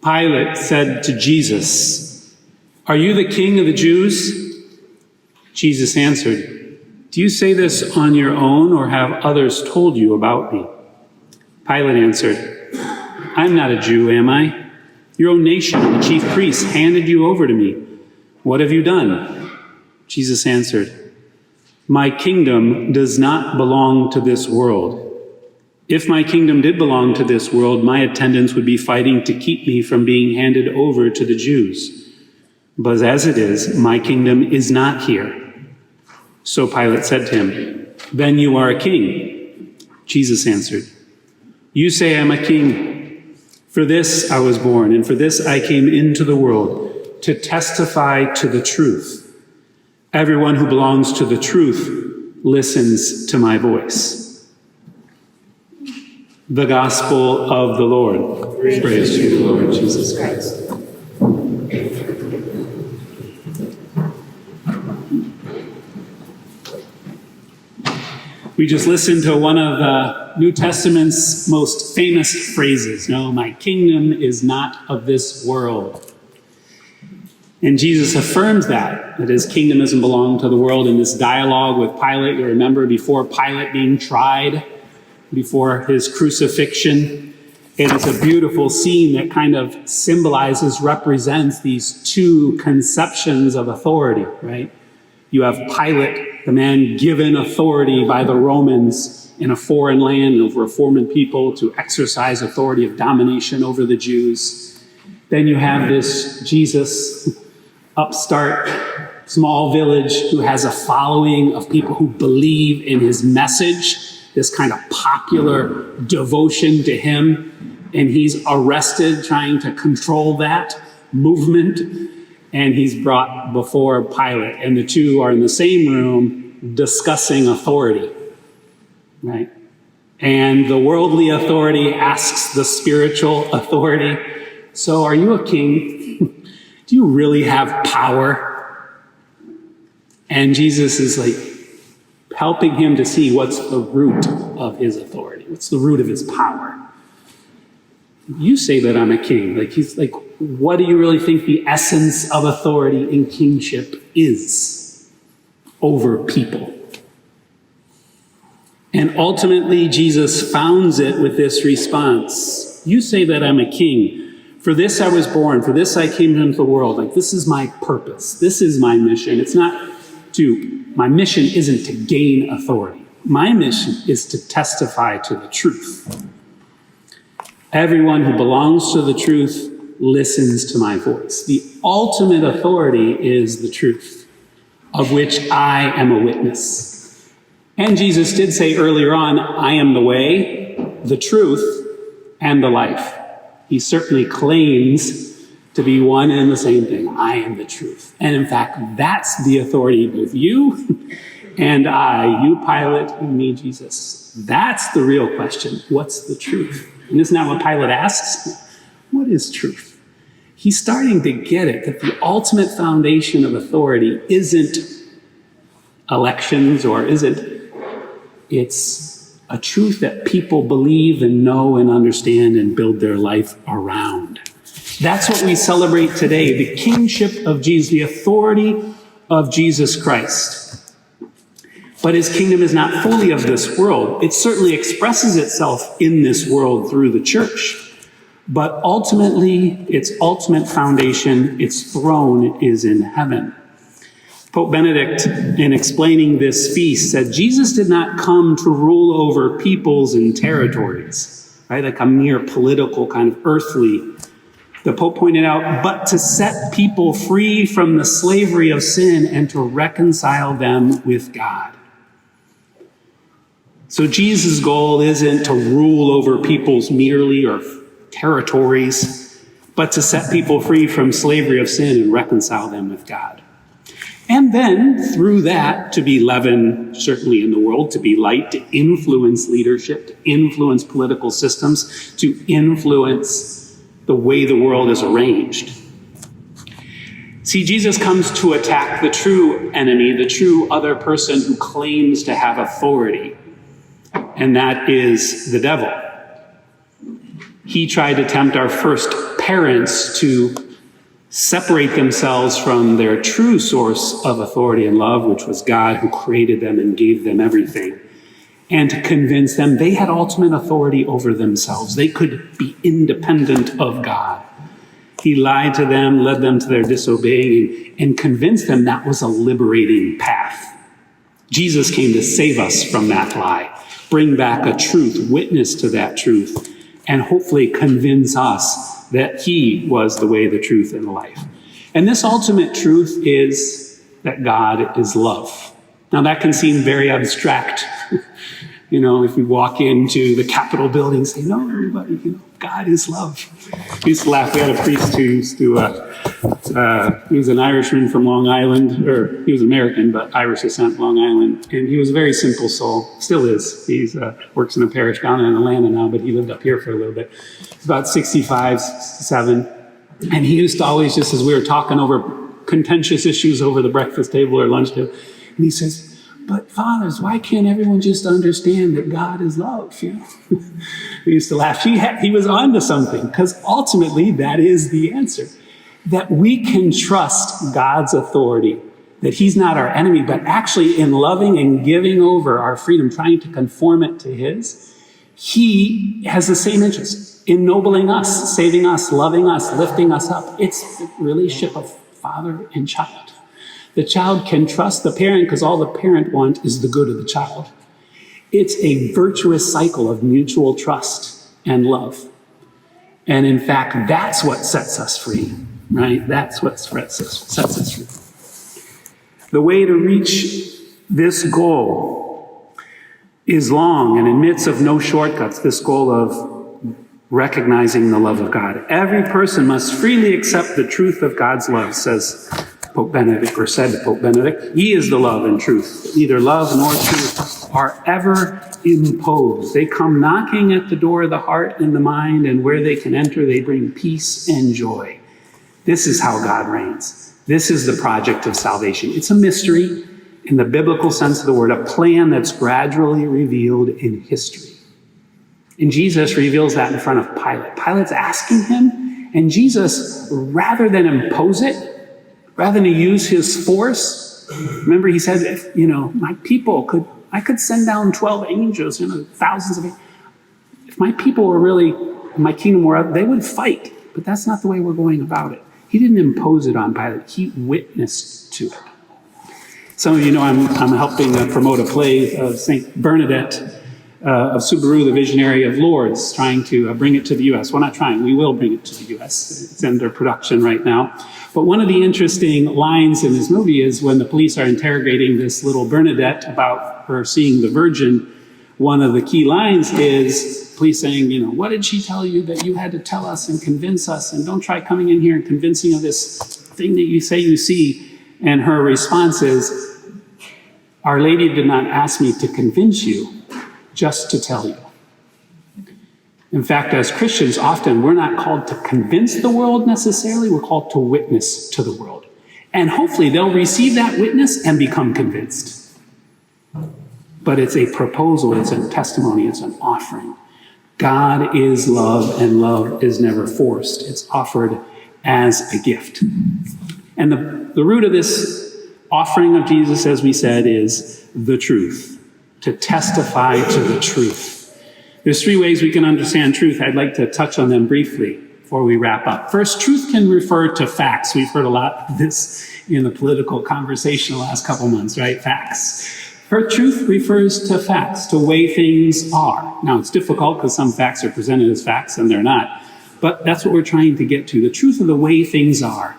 Pilate said to Jesus, "Are you the king of the Jews?" Jesus answered, "Do you say this on your own, or have others told you about me?" Pilate answered, "I'm not a Jew, am I? Your own nation and the chief priests handed you over to me. What have you done?" Jesus answered, "My kingdom does not belong to this world. If my kingdom did belong to this world, my attendants would be fighting to keep me from being handed over to the Jews. But as it is, my kingdom is not here." So Pilate said to him, "Then you are a king." Jesus answered, "You say I'm a king. For this I was born, and for this I came into the world, to testify to the truth. Everyone who belongs to the truth listens to my voice." The Gospel of the Lord. Praise to you, Lord Jesus Christ. We just listened to one of the New Testament's most famous phrases. "No, my kingdom is not of this world." And Jesus affirms that his kingdom doesn't belong to the world in this dialogue with Pilate. You remember before Pilate being tried, before his crucifixion. And it's a beautiful scene that kind of symbolizes, represents these two conceptions of authority, right? You have Pilate, the man given authority by the Romans in a foreign land over a foreign people to exercise authority of domination over the Jews. Then you have this Jesus, upstart, small village, who has a following of people who believe in his message, this kind of popular devotion to him, and he's arrested trying to control that movement, and he's brought before Pilate, and the two are in the same room discussing authority, right? And the worldly authority asks the spiritual authority, "So are you a king? Do you really have power?" And Jesus is like, helping him to see what's the root of his authority. What's the root of his power? "You say that I'm a king." Like, he's like, what do you really think the essence of authority in kingship is over people? And ultimately, Jesus founds it with this response. "You say that I'm a king. For this I was born. For this I came into the world." Like, this is my purpose. This is my mission. My mission isn't to gain authority. My mission is to testify to the truth. Everyone who belongs to the truth listens to my voice. The ultimate authority is the truth, of which I am a witness. And Jesus did say earlier on, "I am the way, the truth, and the life." He certainly claims to be one and the same thing. I am the truth. And in fact, that's the authority of you and I, you Pilate and me, Jesus. That's the real question. What's the truth? And isn't that what Pilate asks? What is truth? He's starting to get it, that the ultimate foundation of authority isn't elections it's a truth that people believe and know and understand and build their life around. That's what we celebrate today, the kingship of Jesus, the authority of Jesus Christ. But his kingdom is not fully of this world. It certainly expresses itself in this world through the church. But ultimately, its ultimate foundation, its throne, is in heaven. Pope Benedict, in explaining this feast, said Jesus did not come to rule over peoples and territories, right? Like a mere political kind of earthly. The Pope pointed out, but to set people free from the slavery of sin and to reconcile them with God. So Jesus' goal isn't to rule over peoples merely or territories, but to set people free from slavery of sin and reconcile them with God. And then, through that, to be leaven, certainly in the world, to be light, to influence leadership, to influence political systems, to influence the way the world is arranged. See, Jesus comes to attack the true enemy, the true other person who claims to have authority, and that is the devil. He tried to tempt our first parents to separate themselves from their true source of authority and love, which was God who created them and gave them everything, and to convince them they had ultimate authority over themselves. They could be independent of God. He lied to them, led them to their disobeying, and convinced them that was a liberating path. Jesus came to save us from that lie, bring back a truth, witness to that truth, and hopefully convince us that he was the way, the truth, and the life. And this ultimate truth is that God is love. Now that can seem very abstract. If we walk into the Capitol building and say, no, everybody, God is love. We used to laugh. We had a priest who used to, he was an Irishman from Long Island, or he was American, but Irish descent, Long Island. And he was a very simple soul, still is. He's works in a parish down in Atlanta now, but he lived up here for a little bit. He's about 65, 67. And he used to always, just as we were talking over contentious issues over the breakfast table or lunch table, and he says, but fathers, why can't everyone just understand that God is love? We used to laugh. He was on to something, because ultimately that is the answer. That we can trust God's authority, that he's not our enemy, but actually in loving and giving over our freedom, trying to conform it to his, he has the same interest, ennobling us, saving us, loving us, lifting us up. It's the relationship of father and child. The child can trust the parent because all the parent wants is the good of the child. It's a virtuous cycle of mutual trust and love. And in fact, that's what sets us free, right? That's what sets us free. The way to reach this goal is long and admits of no shortcuts, this goal of recognizing the love of God. Every person must freely accept the truth of God's love, says Pope Benedict, or said Pope Benedict. He is the love and truth. Neither love nor truth are ever imposed. They come knocking at the door of the heart and the mind, and where they can enter, they bring peace and joy. This is how God reigns. This is the project of salvation. It's a mystery in the biblical sense of the word, a plan that's gradually revealed in history. And Jesus reveals that in front of Pilate. Pilate's asking him, and Jesus, rather than impose it, rather than use his force, remember he said, if, my people I could send down 12 angels, thousands of angels. If my people were really, my kingdom were up, they would fight. But that's not the way we're going about it. He didn't impose it on Pilate. He witnessed to it. Some of you know I'm helping promote a play of St. Bernadette of Subaru, the visionary of Lourdes, trying to bring it to the U.S. Well, not trying. We will bring it to the U.S. It's under production right now. But one of the interesting lines in this movie is when the police are interrogating this little Bernadette about her seeing the Virgin, one of the key lines is police saying, what did she tell you that you had to tell us and convince us? And don't try coming in here and convincing of this thing that you say you see. And her response is, Our Lady did not ask me to convince you, just to tell you. In fact, as Christians, often we're not called to convince the world necessarily, we're called to witness to the world. And hopefully they'll receive that witness and become convinced. But it's a proposal, it's a testimony, it's an offering. God is love, and love is never forced. It's offered as a gift. And the root of this offering of Jesus, as we said, is the truth. To testify to the truth. There's three ways we can understand truth. I'd like to touch on them briefly before we wrap up. First, truth can refer to facts. We've heard a lot of this in the political conversation the last couple months, right? Facts. For truth refers to facts, to way things are. Now, it's difficult because some facts are presented as facts and they're not. But that's what we're trying to get to, the truth of the way things are.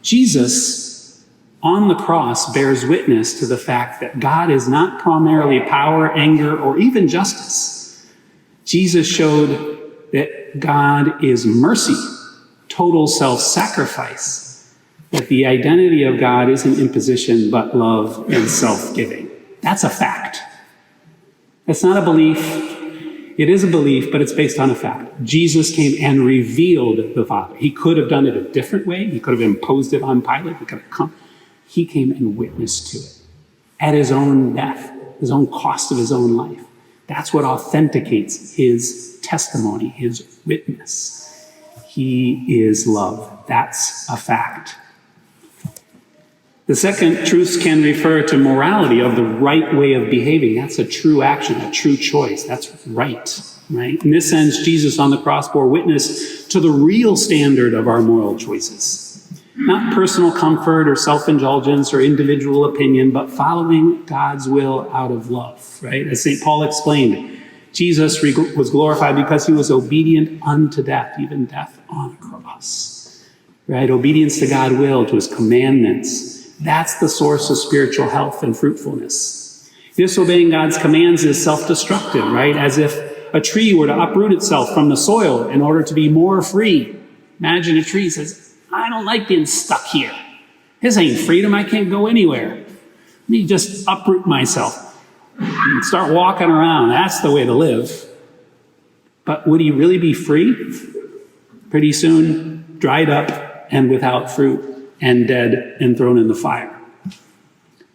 Jesus, on the cross, bears witness to the fact that God is not primarily power, anger, or even justice. Jesus showed that God is mercy, total self-sacrifice, that the identity of God isn't imposition, but love and self-giving. That's a fact. That's not a belief. It is a belief, but it's based on a fact. Jesus came and revealed the Father. He could have done it a different way. He could have imposed it on Pilate. He could have come. He came and witnessed to it at his own death, his own cost of his own life. That's what authenticates his testimony, his witness. He is love. That's a fact. The second, truths can refer to morality, of the right way of behaving. That's a true action, a true choice. That's right? In this sense, Jesus on the cross bore witness to the real standard of our moral choices. Not personal comfort or self-indulgence or individual opinion, but following God's will out of love, right? As St. Paul explained, Jesus was glorified because he was obedient unto death, even death on a cross, right? Obedience to God's will, to his commandments. That's the source of spiritual health and fruitfulness. Disobeying God's commands is self-destructive, right? As if a tree were to uproot itself from the soil in order to be more free. Imagine a tree says, I don't like being stuck here. This ain't freedom. I can't go anywhere. Let me just uproot myself and start walking around. That's the way to live. But would he really be free? Pretty soon, dried up and without fruit, and dead and thrown in the fire.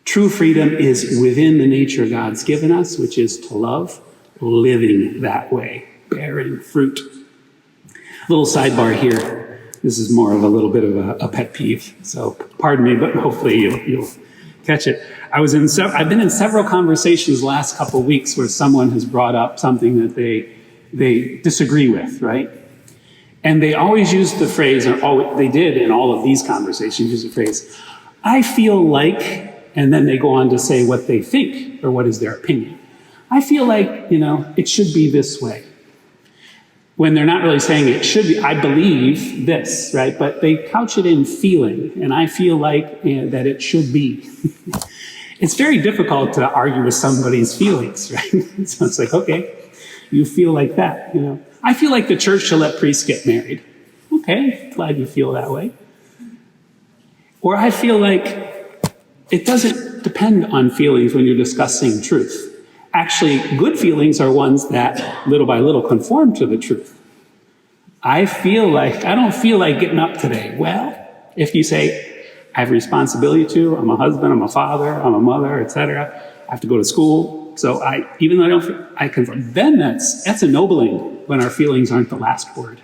True freedom is within the nature God's given us, which is to love, living that way, bearing fruit. Little sidebar here. This is more of a little bit of a pet peeve, so pardon me, but hopefully you'll catch it. I've been in several conversations the last couple of weeks where someone has brought up something that they disagree with, right? And they always use the phrase, or they did in all of these conversations, use the phrase, I feel like, and then they go on to say what they think, or what is their opinion. I feel like, it should be this way. When they're not really saying it should be, I believe this, right? But they couch it in feeling, and I feel like that it should be. It's very difficult to argue with somebody's feelings, right? So it's like, okay, you feel like that, I feel like the church should let priests get married. Okay, glad you feel that way. Or I feel like it doesn't depend on feelings when you're discussing truth. Actually, good feelings are ones that little by little conform to the truth. I don't feel like getting up today. Well, if you say, I have a responsibility to, I'm a husband, I'm a father, I'm a mother, etc. I have to go to school. So even though I don't feel, I conform. Then that's ennobling when our feelings aren't the last word.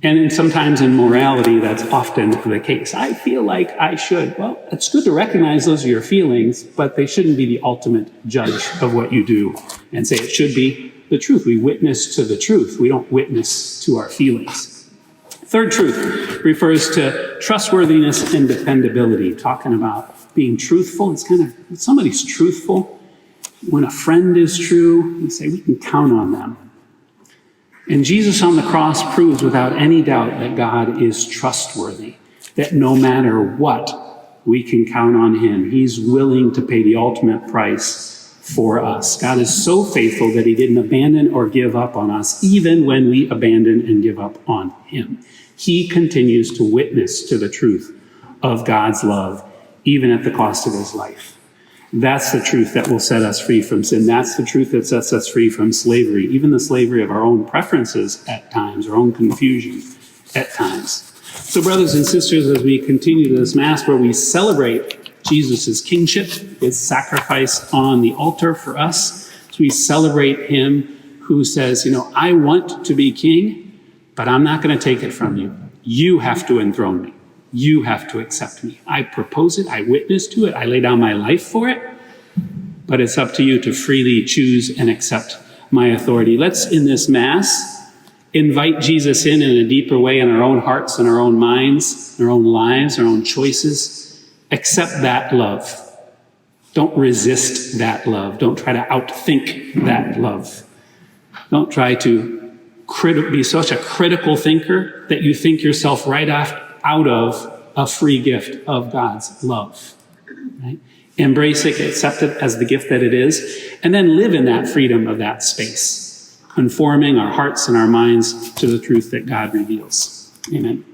And sometimes in morality, that's often the case. I feel like I should. Well, it's good to recognize those are your feelings, but they shouldn't be the ultimate judge of what you do and say it should be the truth. We witness to the truth. We don't witness to our feelings. Third truth refers to trustworthiness and dependability, talking about being truthful. It's kind of, when somebody's truthful, when a friend is true, we say we can count on them. And Jesus on the cross proves without any doubt that God is trustworthy, that no matter what, we can count on him. He's willing to pay the ultimate price for us. God is so faithful that he didn't abandon or give up on us, even when we abandon and give up on him. He continues to witness to the truth of God's love, even at the cost of his life. That's the truth that will set us free from sin. That's the truth that sets us free from slavery, even the slavery of our own preferences at times, our own confusion at times. So brothers and sisters, as we continue this Mass where we celebrate Jesus' kingship, his sacrifice on the altar for us, as we celebrate him who says, I want to be king, but I'm not going to take it from you. You have to enthrone me. You have to accept me. I propose it. I witness to it. I lay down my life for it. But it's up to you to freely choose and accept my authority. Let's, in this Mass, invite Jesus in a deeper way in our own hearts and our own minds, our own lives, our own choices. Accept that love. Don't resist that love. Don't try to outthink that love. Don't try to be such a critical thinker that you think yourself right out of a free gift of God's love. Right? Embrace it, accept it as the gift that it is, and then live in that freedom of that space, conforming our hearts and our minds to the truth that God reveals. Amen.